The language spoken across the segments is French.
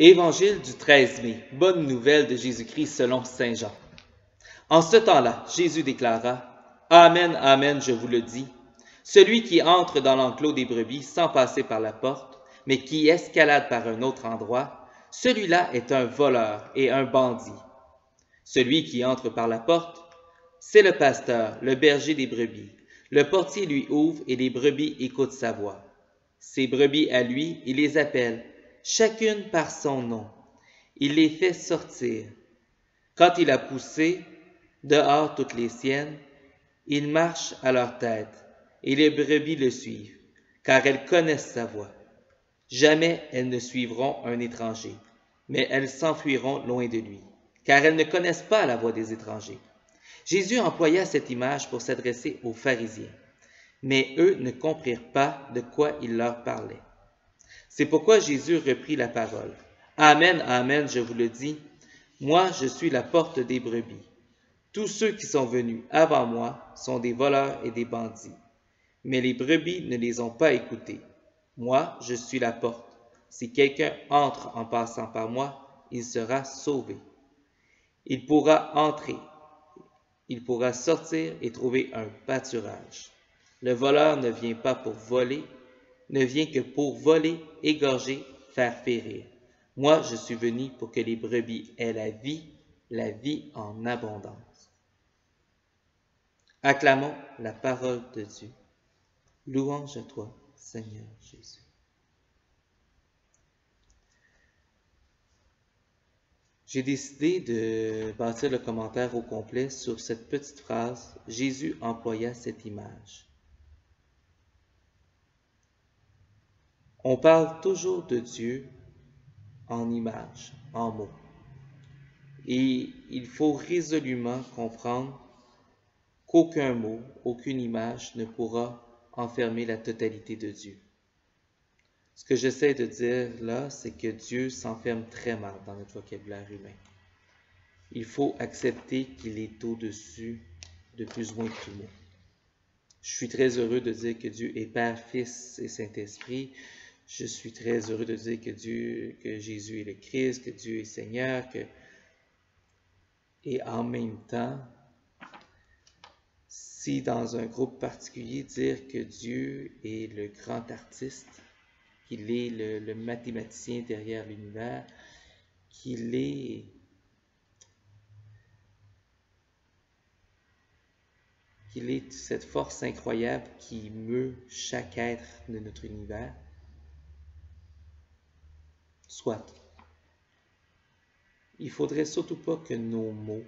Évangile du 13 mai. Bonne nouvelle de Jésus-Christ selon saint Jean. En ce temps-là, Jésus déclara, « Amen, Amen, je vous le dis, celui qui entre dans l'enclos des brebis sans passer par la porte, mais qui escalade par un autre endroit, celui-là est un voleur et un bandit. Celui qui entre par la porte, c'est le pasteur, le berger des brebis. Le portier lui ouvre et les brebis écoutent sa voix. Ses brebis à lui, il les appelle, chacune par son nom. Il les fait sortir. Quand il a poussé dehors toutes les siennes, il marche à leur tête, et les brebis le suivent, car elles connaissent sa voix. Jamais elles ne suivront un étranger, mais elles s'enfuiront loin de lui, car elles ne connaissent pas la voix des étrangers. Jésus employa cette image pour s'adresser aux pharisiens, mais eux ne comprirent pas de quoi il leur parlait. C'est pourquoi Jésus reprit la parole. « Amen, Amen, je vous le dis, moi je suis la porte des brebis. Tous ceux qui sont venus avant moi sont des voleurs et des bandits, mais les brebis ne les ont pas écoutés. Moi, je suis la porte. Si quelqu'un entre en passant par moi, il sera sauvé. Il pourra entrer, il pourra sortir et trouver un pâturage. Le voleur ne vient pas pour voler, ne vient que pour voler, égorger, faire périr. Moi, je suis venu pour que les brebis aient la vie en abondance. » Acclamons la parole de Dieu. Louange à toi, Seigneur Jésus. J'ai décidé de bâtir le commentaire au complet sur cette petite phrase « Jésus employa cette image ». On parle toujours de Dieu en images, en mots. Et il faut résolument comprendre qu'aucun mot, aucune image ne pourra enfermer la totalité de Dieu. Ce que j'essaie de dire là, c'est que Dieu s'enferme très mal dans notre vocabulaire humain. Il faut accepter qu'il est au-dessus de plus ou moins tout mot. Je suis très heureux de dire que Dieu est Père, Fils et Saint-Esprit. Je suis très heureux de dire que Jésus est le Christ, que Dieu est Seigneur, et en même temps, si dans un groupe particulier, dire que Dieu est le grand artiste, qu'il est le mathématicien derrière l'univers, qu'il est cette force incroyable qui meut chaque être de notre univers, soit. Il ne faudrait surtout pas que nos mots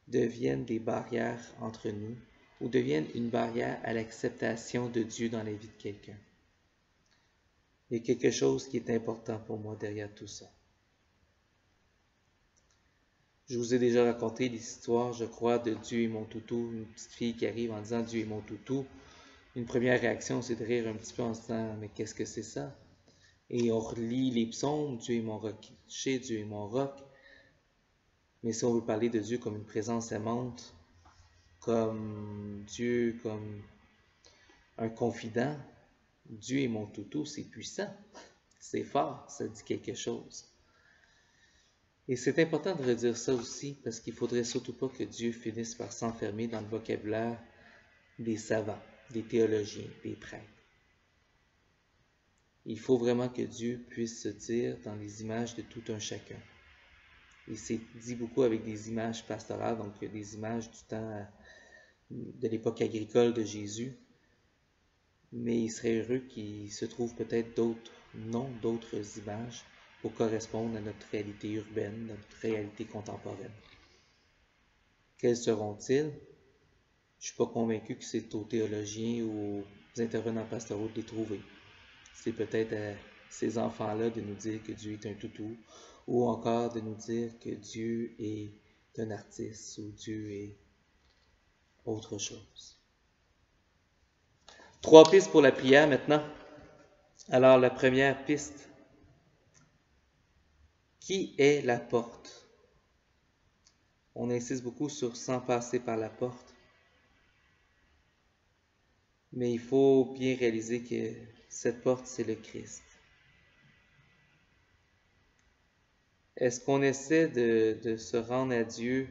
deviennent des barrières entre nous ou deviennent une barrière à l'acceptation de Dieu dans la vie de quelqu'un. Il y a quelque chose qui est important pour moi derrière tout ça. Je vous ai déjà raconté l'histoire, je crois, de Dieu est mon toutou, une petite fille qui arrive en disant « Dieu est mon toutou ». Une première réaction, c'est de rire un petit peu en se disant « Mais qu'est-ce que c'est ça ?» Et on relit les psaumes, « Dieu est mon rocher, Dieu est mon roc ». Mais si on veut parler de Dieu comme une présence aimante, comme Dieu, comme un confident, Dieu est mon toutou, c'est puissant, c'est fort, ça dit quelque chose. Et c'est important de redire ça aussi, parce qu'il ne faudrait surtout pas que Dieu finisse par s'enfermer dans le vocabulaire des savants, des théologiens, des prêtres. Il faut vraiment que Dieu puisse se dire dans les images de tout un chacun. Il s'est dit beaucoup avec des images pastorales, donc des images du temps de l'époque agricole de Jésus. Mais il serait heureux qu'il se trouve peut-être d'autres images pour correspondre à notre réalité urbaine, notre réalité contemporaine. Quelles seront-ils? Je ne suis pas convaincu que c'est aux théologiens ou aux intervenants pastoraux de les trouver. C'est peut-être à ces enfants-là de nous dire que Dieu est un toutou, ou encore de nous dire que Dieu est un artiste, ou Dieu est autre chose. 3 pistes pour la prière maintenant. Alors, la première piste. Qui est la porte? On insiste beaucoup sur sans passer par la porte. Mais il faut bien réaliser que cette porte, c'est le Christ. Est-ce qu'on essaie de se rendre à Dieu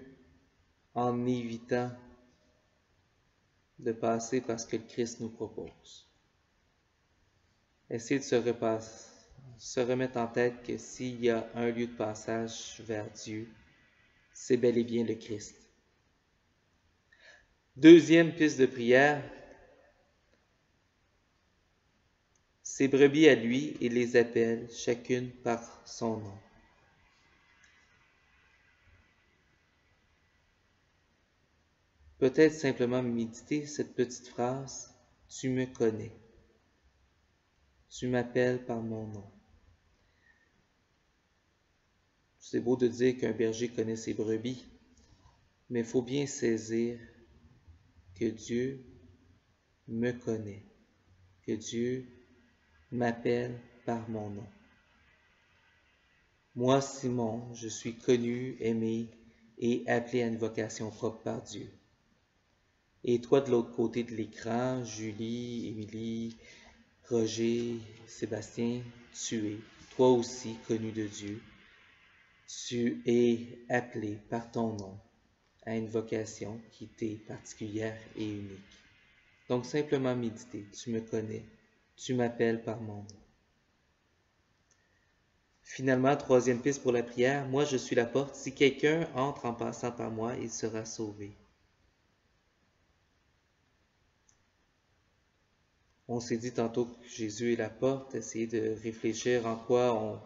en évitant de passer par ce que le Christ nous propose? Essayer de se remettre en tête que s'il y a un lieu de passage vers Dieu, c'est bel et bien le Christ. Deuxième piste de prière, ses brebis à lui, il les appelle chacune par son nom. Peut-être simplement méditer cette petite phrase, « Tu me connais, tu m'appelles par mon nom ». C'est beau de dire qu'un berger connaît ses brebis, mais il faut bien saisir que Dieu me connaît, que Dieu m'appelle par mon nom. Moi, Simon, je suis connu, aimé et appelé à une vocation propre par Dieu. Et toi, de l'autre côté de l'écran, Julie, Émilie, Roger, Sébastien, tu es, toi aussi, connu de Dieu. Tu es appelé par ton nom à une vocation qui t'est particulière et unique. Donc, simplement méditer. Tu me connais. Tu m'appelles par mon nom. Finalement, troisième piste pour la prière. Moi, je suis la porte. Si quelqu'un entre en passant par moi, il sera sauvé. On s'est dit tantôt que Jésus est la porte. Essayer de réfléchir en quoi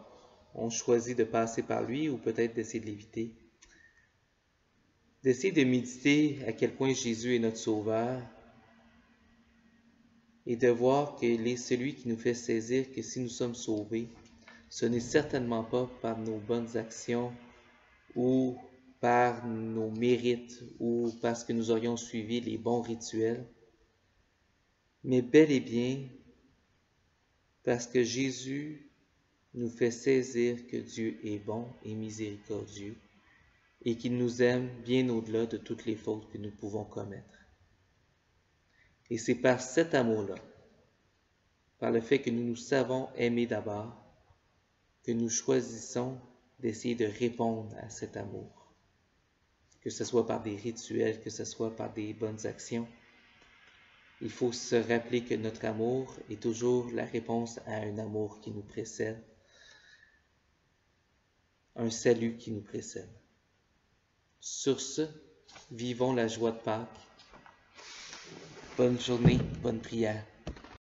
on choisit de passer par lui ou peut-être d'essayer de l'éviter. D'essayer de méditer à quel point Jésus est notre Sauveur et de voir qu'il est celui qui nous fait saisir que si nous sommes sauvés, ce n'est certainement pas par nos bonnes actions ou par nos mérites ou parce que nous aurions suivi les bons rituels, mais bel et bien parce que Jésus nous fait saisir que Dieu est bon et miséricordieux et qu'il nous aime bien au-delà de toutes les fautes que nous pouvons commettre. Et c'est par cet amour-là, par le fait que nous nous savons aimer d'abord, que nous choisissons d'essayer de répondre à cet amour, que ce soit par des rituels, que ce soit par des bonnes actions. Il faut se rappeler que notre amour est toujours la réponse à un amour qui nous précède, un salut qui nous précède. Sur ce, vivons la joie de Pâques. Bonne journée, bonne prière.